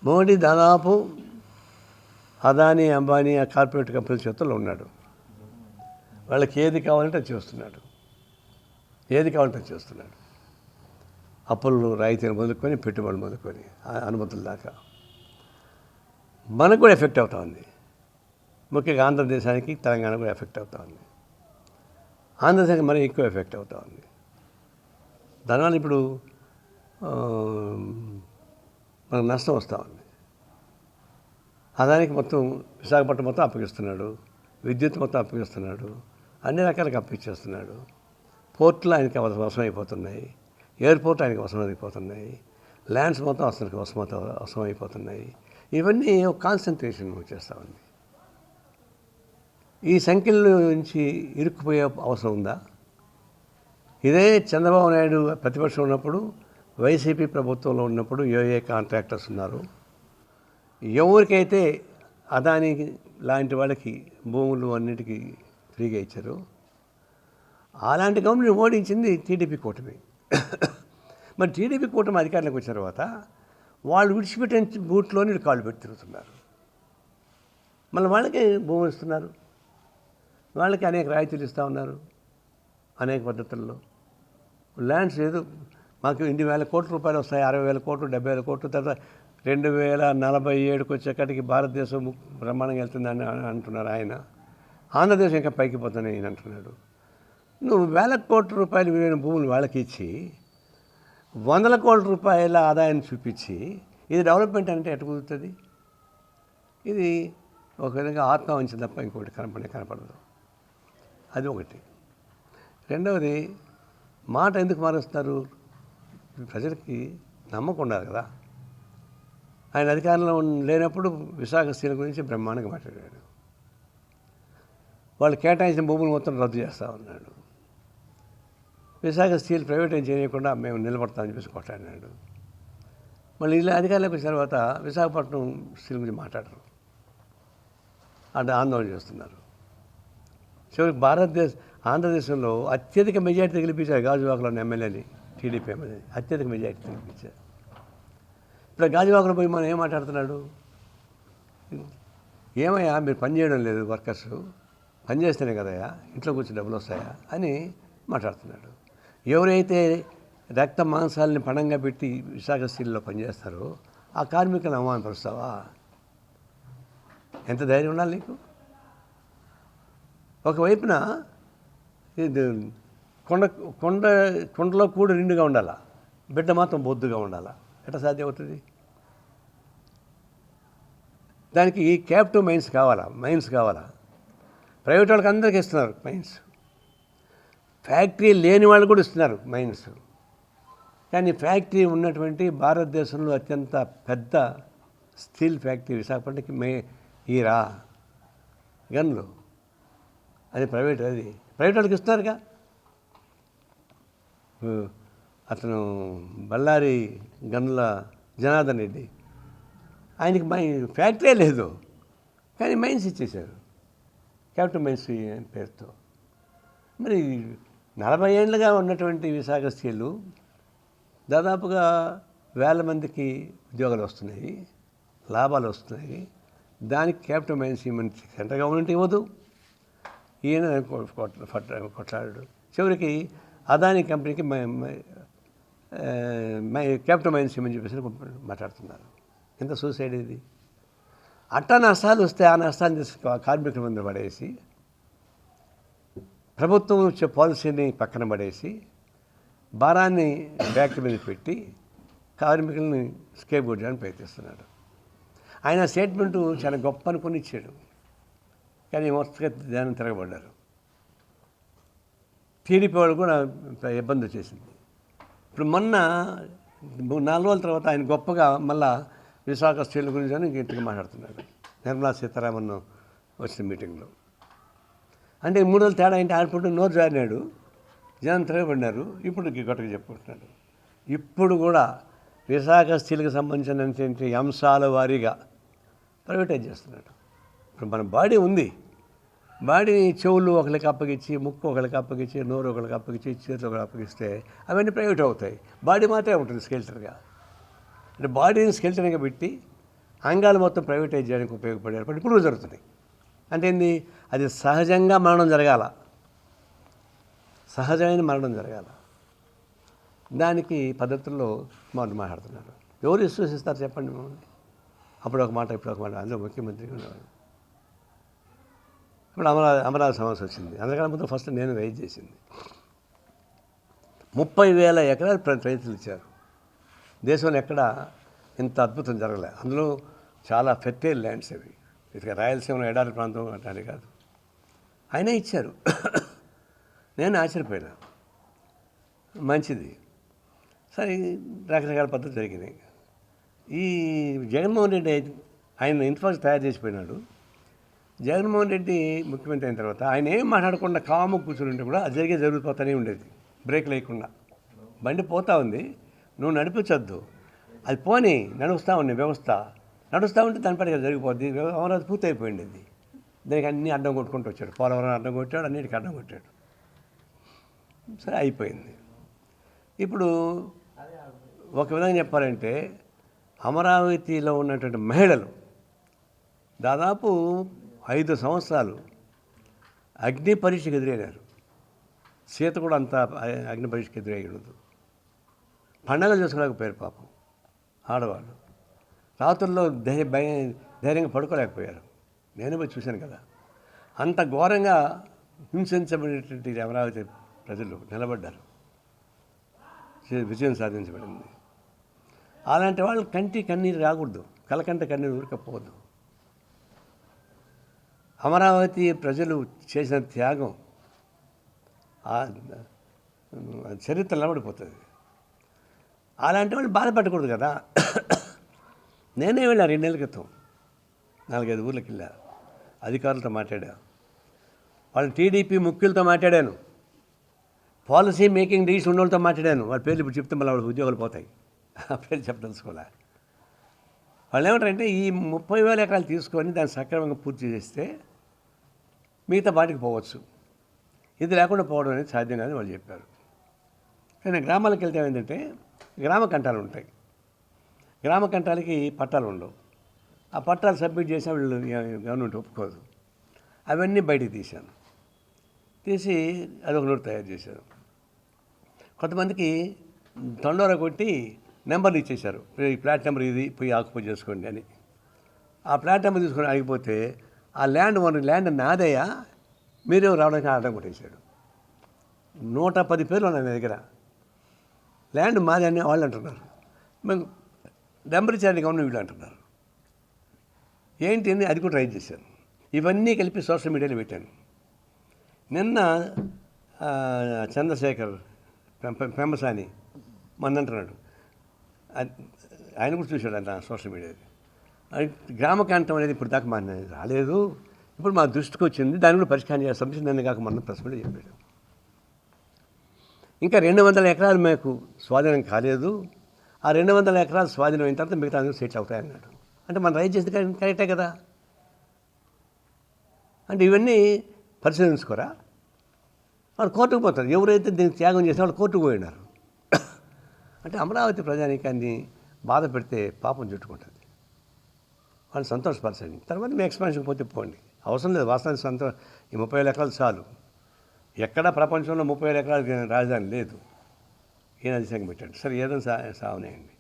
మోడీ దాదాపు అదానీ అంబానీ ఆ కార్పొరేట్ కంపెనీల చేతుల్లో ఉన్నాడు. వాళ్ళకి ఏది కావాలంటే అది చేస్తున్నాడు, ఏది కావాలంటే అది చేస్తున్నాడు. అప్పులు రాయితీని మొదలుకొని పెట్టుబడులు మొదలుకొని అనుమతుల దాకా మనకు కూడా ఎఫెక్ట్ అవుతా ఉంది. ముఖ్యంగా ఆంధ్రదేశానికి తెలంగాణ కూడా ఎఫెక్ట్ అవుతా ఉంది. ఆంధ్రదేశానికి మరీ ఎక్కువ ఎఫెక్ట్ అవుతా ఉంది. దానివల్ల ఇప్పుడు మనకు నష్టం వస్తూ ఉంది. అదానికి మొత్తం విశాఖపట్నం మొత్తం అప్పగిస్తున్నాడు, విద్యుత్ మొత్తం అప్పగిస్తున్నాడు, అన్ని రకాలుగా అప్పగిచ్చేస్తున్నాడు. పోర్టులు ఆయనకి వశమైపోతున్నాయి, ఎయిర్పోర్ట్ ఆయనకి వశమైపోతున్నాయి, ల్యాండ్స్ మొత్తం అసలు వశమైపోతున్నాయి. ఇవన్నీ ఒక కాన్సన్ట్రేషన్ చేస్తూ ఉంది. ఈ సంఖ్యల నుంచి ఇరుక్కుపోయే అవసరం ఉందా? ఇదే చంద్రబాబు నాయుడు ప్రతిపక్షం ఉన్నప్పుడు, వైసీపీ ప్రభుత్వంలో ఉన్నప్పుడు ఏ కాంట్రాక్టర్స్ ఉన్నారు, ఎవరికైతే అదానీ లాంటి వాళ్ళకి భూములు అన్నిటికీ ఫ్రీగా ఇచ్చారు, అలాంటి గవర్నమెంట్ ఓడించింది టీడీపీ కూటమి. మరి టీడీపీ కూటమి అధికారంలోకి వచ్చిన తర్వాత వాళ్ళు విడిచిపెట్టిన బూట్లోని కాళ్ళు పెట్టి తిరుగుతున్నారు. మళ్ళీ వాళ్ళకి భూములు ఇస్తున్నారు, వాళ్ళకి అనేక రాయితీలు ఇస్తూ ఉన్నారు, అనేక పద్ధతుల్లో. ల్యాండ్స్ ఏదో మాకు 8,000 కోట్ల రూపాయలు వస్తాయి, 60,000 కోట్లు, 70,000 కోట్లు, తర్వాత 2047 వచ్చేకాటికి భారతదేశం బ్రహ్మాండంగా వెళ్తుందని అంటున్నారు ఆయన. ఆంధ్రదేశం ఇంకా పైకి పోతుందని ఆయన అంటున్నాడు. నువ్వు 1,000 కోట్ల రూపాయలు విలువైన భూములు వాళ్ళకి ఇచ్చి 100 కోట్ల రూపాయల ఆదాయాన్ని చూపించి ఇది డెవలప్మెంట్ అంటే ఎటు కుదురుతుంది? ఇది ఒక విధంగా ఆత్మవంచన తప్ప ఇంకోటి కనపడదు. అది ఒకటి. రెండవది, మాట ఎందుకు మారుస్తారు? ప్రజలకి నమ్మకం ఉండాలి కదా. ఆయన అధికారంలో లేనప్పుడు విశాఖ స్టీల్ గురించి బ్రహ్మాండంగా మాట్లాడాడు. వాళ్ళు కేటాయించిన భూములు మొత్తం రద్దు చేస్తూ ఉన్నాడు. విశాఖ స్టీల్ ప్రైవేటైజ్ చేయకుండా మేము నిలబడతామని చెప్పేసి కొట్లాడినాడు. మళ్ళీ ఇలా అధికారంలోకి వచ్చిన తర్వాత విశాఖపట్నం స్టీల్ గురించి మాట్లాడరు, అంటే ఆందోళన చేస్తున్నారు. చివరికి ఆంధ్రదేశంలో అత్యధిక మెజార్టీ గెలిపించారు గాజువాకలోని ఎమ్మెల్యేని, టీడీపీ ఎమ్మెల్యే అత్యధిక మెజార్టీ గెలిపించారు. ఇప్పుడు గాజువాకలో పోయి మనం ఏం మాట్లాడుతున్నాడు? ఏమయ్యా మీరు పని చేయడం లేదు, వర్కర్స్ పని చేస్తేనే కదయ్యా ఇంట్లో కూర్చొని డబ్బులు వస్తాయా అని మాట్లాడుతున్నాడు. ఎవరైతే రక్త మాంసాలని పణంగా పెట్టి విశాఖ స్టీల్లో పనిచేస్తారో ఆ కార్మికులను అవమానపరుస్తావా? ఎంత ధైర్యం ఉండాలి నీకు? ఒకవైపున కొండలో కూడు నిండుగా ఉండాలా, బిడ్డ మాత్రం బొద్దుగా ఉండాలా, ఎట్లా సాధ్యం అవుతుంది? దానికి క్యాపిటివ్ మైన్స్ కావాలా. ప్రైవేట్ వాళ్ళకి అందరికీ ఇస్తున్నారు మైన్స్, ఫ్యాక్టరీ లేని వాళ్ళు కూడా ఇస్తున్నారు మైన్స్. కానీ ఫ్యాక్టరీ ఉన్నటువంటి భారతదేశంలో అత్యంత పెద్ద స్టీల్ ఫ్యాక్టరీ విశాఖపట్నంకి ఈరా గన్లు, అది ప్రైవేట్ వాళ్ళకి ఇస్తున్నారుగా. అతను బళ్ళారి గన్నుల జనార్దన్ రెడ్డి, ఆయనకి ఫ్యాక్టరీ లేదు కానీ మైన్స్ ఇచ్చేశారు, క్యాపిటల్ మైన్స్ పేరుతో. మరి 40 ఏళ్ళుగా ఉన్నటువంటి విశాఖ స్టీలు దాదాపుగా 1,000 మందికి ఉద్యోగాలు వస్తున్నాయి, లాభాలు వస్తున్నాయి. దానికి క్యాపిటల్ మైన్స్ ఇవ్వమని సెంట్రల్ గవర్నమెంట్ ఇవ్వదు, ఈయన కొట్లాడాడు. చివరికి అదానీ కంపెనీకి క్యాపిటల్ మైన్స్ ఇవ్వమని చెప్పేసి మాట్లాడుతున్నారు. ఎంత సూసైడ్ ఇది! అట్టా నష్టాలు వస్తే ఆ నష్టాన్ని కార్మికుల ముందు పడేసి, ప్రభుత్వం వచ్చే పాలసీని పక్కన పడేసి, భారాన్ని ఫ్యాక్టరీ మీద పెట్టి కార్మికుల్ని స్కేప్ గోట్ చేయడానికి ప్రయత్నిస్తున్నాడు. ఆయన స్టేట్మెంటు చాలా గొప్ప అనుకుని ఇచ్చాడు, కానీ మొత్తగా ధ్యానం తిరగబడ్డారు. టీడీపీ వాళ్ళు కూడా ఇబ్బంది వచ్చేసింది. ఇప్పుడు మొన్న 4 రోజుల తర్వాత ఆయన గొప్పగా మళ్ళా విశాఖ స్టీల్ గురించి అని గట్టిగా మాట్లాడుతున్నాడు. నిర్మలా సీతారామన్ వచ్చిన మీటింగ్లో. అంటే 3 రోజులు తేడా ఏంటి? ఆడిపోతే నోరు జారినాడు, జనం తిరగబడినారు. ఇప్పుడు గొట్టగా చెప్పుకుంటున్నాడు. ఇప్పుడు కూడా విశాఖ స్టీల్కి సంబంధించినటువంటి అంశాల వారీగా ప్రైవేటైజ్ చేస్తున్నాడు. ఇప్పుడు మన బాడీ ఉంది, బాడీ చెవులు ఒకరికి అప్పగించి, ముక్కు ఒకరికి అప్పగించి, నోరు ఒకరికి అప్పగించి, చేతులు ఒకరికి అప్పగిస్తే అవన్నీ ప్రైవేట్ అవుతాయి. బాడీ మాత్రమే ఉంటుంది స్కెల్టర్గా. అంటే బాడీని స్కెల్టర్గా పెట్టి అంగాలు మొత్తం ప్రైవేటైజ్ చేయడానికి ఉపయోగపడే ఏర్పాటు ఇప్పుడు జరుగుతున్నాయి. అంటే ఏంది, అది సహజంగా మరణం జరగాల, సహజమైన మరణం జరగాల. దానికి పద్ధతుల్లో మాట్లాడుతున్నారు. ఎవరు విశ్వసిస్తారు చెప్పండి మమ్మల్ని? అప్పుడు ఒక మాట ఇప్పుడు ఒక మాట, అందులో ముఖ్యమంత్రిగా ఉండేవాడు. ఇప్పుడు అమరావతి సమస్య వచ్చింది. అందుకని ముందు ఫస్ట్ నేను రైజ్ చేసింది 30,000 ఎకరాలు రైతులు ఇచ్చారు. దేశంలో ఎక్కడ ఇంత అద్భుతం జరగలే. అందులో చాలా ఫెర్టైల్ ల్యాండ్స్ అవి, ఇక రాయలసీమ ఎడారి ప్రాంతం అంటే కాదు, అయినా ఇచ్చారు. నేను ఆశ్చర్యపోయినా. మంచిది, సరే రకరకాల పద్ధతులు జరిగినాయి. ఈ జగన్మోహన్ రెడ్డి ఆయన ఇన్ఫ్రాస్ట్రక్చర్ తయారు చేసిపోయినాడు. జగన్మోహన్ రెడ్డి ముఖ్యమంత్రి అయిన తర్వాత ఆయన ఏం మాట్లాడకుండా కాము కూర్చుని ఉంటే కూడా అది జరిగిపోతూనే ఉండేది, బ్రేక్ లేకుండా. బండి పోతా ఉంది, నువ్వు నడిపించొద్దు, అది పోనీ నడుస్తూ ఉంది వ్యవస్థ, నడుస్తూ ఉంటే దాని పడిగా జరిగిపోద్ది. అమరావతి పూర్తి అయిపోయింది. అది దానికి అన్నీ అడ్డం కొట్టుకుంటూ వచ్చాడు. పోలవరం అడ్డం కొట్టాడు, అన్నిటికీ అడ్డం కొట్టాడు. సరే అయిపోయింది. ఇప్పుడు ఒక విధంగా చెప్పాలంటే అమరావతిలో ఉన్నటువంటి మహిళలు దాదాపు 5 సంవత్సరాలు అగ్ని పరీక్షకు ఎదురైనారు. సీత కూడా అంత అగ్ని పరీక్షకు ఎదురయ్యదు. పండగలు చేసుకోలేకపోయారు పాపం ఆడవాళ్ళు. రాత్రుల్లో ధైర్యంగా పడుకోలేకపోయారు. నేను పోయి చూశాను కదా. అంత ఘోరంగా హింసించబడినటువంటి అమరావతి ప్రజలు నిలబడ్డారు. విజయం సాధించబడింది. అలాంటి వాళ్ళు కంటి కన్నీరు రాకూడదు, కలకంట కన్నీరు ఊరకపోవద్దు. అమరావతి ప్రజలు చేసిన త్యాగం చరిత్ర నిలబడిపోతుంది. అలాంటి వాళ్ళు బాధపడకూడదు కదా. నేనే వెళ్ళా 2 నెలల క్రితం 4-5 ఊర్లకి వెళ్ళా, అధికారులతో మాట్లాడా, వాళ్ళ టీడీపీ ముఖ్యులతో మాట్లాడాను, పాలసీ మేకింగ్ డీస్ ఉన్న వాళ్ళతో మాట్లాడాను. వాళ్ళ పేర్లు ఇప్పుడు చెప్తే మళ్ళీ వాళ్ళకి ఉద్యోగాలు పోతాయి, ఆ పేర్లు చెప్పదలుచుకోలే. వాళ్ళు ఏమంటారంటే ఈ 30,000 ఎకరాలు తీసుకొని దాన్ని సక్రమంగా పూర్తి చేస్తే మిగతా వాటికి పోవచ్చు, ఇది లేకుండా పోవడం అనేది సాధ్యం కాదని వాళ్ళు చెప్పారు. కానీ గ్రామాలకు వెళ్తే ఏంటంటే గ్రామ కంటాలు ఉంటాయి. గ్రామ కంటాలకి పట్టాలు ఉండవు. ఆ పట్టాలు సబ్మిట్ చేసి వీళ్ళు గవర్నమెంట్ ఒప్పుకోదు. అవన్నీ బయటికి తీశాను. తీసి అదొక నోట్ తయారు చేశారు. కొంతమందికి తండోర కొట్టి నెంబర్లు ఇచ్చేశారు, ఈ ప్లాట్ నెంబర్ ఇది, పోయి ఆక్యుపై చేసుకోండి అని. ఆ ప్లాట్ నెంబర్ తీసుకొని ఆగిపోతే ఆ ల్యాండ్ నాదయ్యా, మీరే రావడానికి అడ్డం కొట్టేశాడు. 110 పేర్లు ఉన్నాయి నా దగ్గర. ల్యాండ్ మాది అని వాళ్ళు అంటున్నారు, మేము నెంబర్ ఇచ్చారని గవర్నమెంట్ వీళ్ళు అంటున్నారు. ఏంటి అని అది కూడా ట్రై చేశాను. ఇవన్నీ కలిపి సోషల్ మీడియాలో పెట్టాను. నిన్న చంద్రశేఖర్ పెంబసాని మన అంటున్నాడు, ఆయన కూడా చూశాడు అన్న సోషల్ మీడియాది. గ్రామ కాంతం అనేది ఇప్పుడు దాకా మా రాలేదు, ఇప్పుడు మా దృష్టికి వచ్చింది, దాన్ని కూడా పరిష్కారం చేస్తాం. నన్ను కాక మొన్న ప్రెస్ మీడియా చెప్పాడు. ఇంకా 200 ఎకరాలు మాకు స్వాధీనం కాలేదు, ఆ 200 ఎకరాలు స్వాధీనం అయిన తర్వాత మిగతా అందరూ సెటిల్ అవుతాయన్నాడు. అంటే మనం రైట్ చేసింది కరెక్టే కదా. అంటే ఇవన్నీ పరిశీలించుకోరా. వాళ్ళు కోర్టుకు పోతారు. ఎవరైతే దీన్ని త్యాగం చేసినా వాళ్ళు కోర్టుకు పోయినారు. అంటే అమరావతి ప్రజానీకాన్ని బాధ పెడితే పాపం చుట్టుకుంటుంది. వాళ్ళు సంతోషపరచండి, తర్వాత మీ ఎక్స్పాన్షన్ పోతే పోండి, అవసరం లేదు. వాస్తవానికి ఈ 30,000 ఎకరాలు చాలు. ఎక్కడా ప్రపంచంలో 30,000 ఎకరాలకి రాజధాని లేదు. ఈయన అధికంగా పెట్టాడు. సరే ఏదో సాగునేయండి.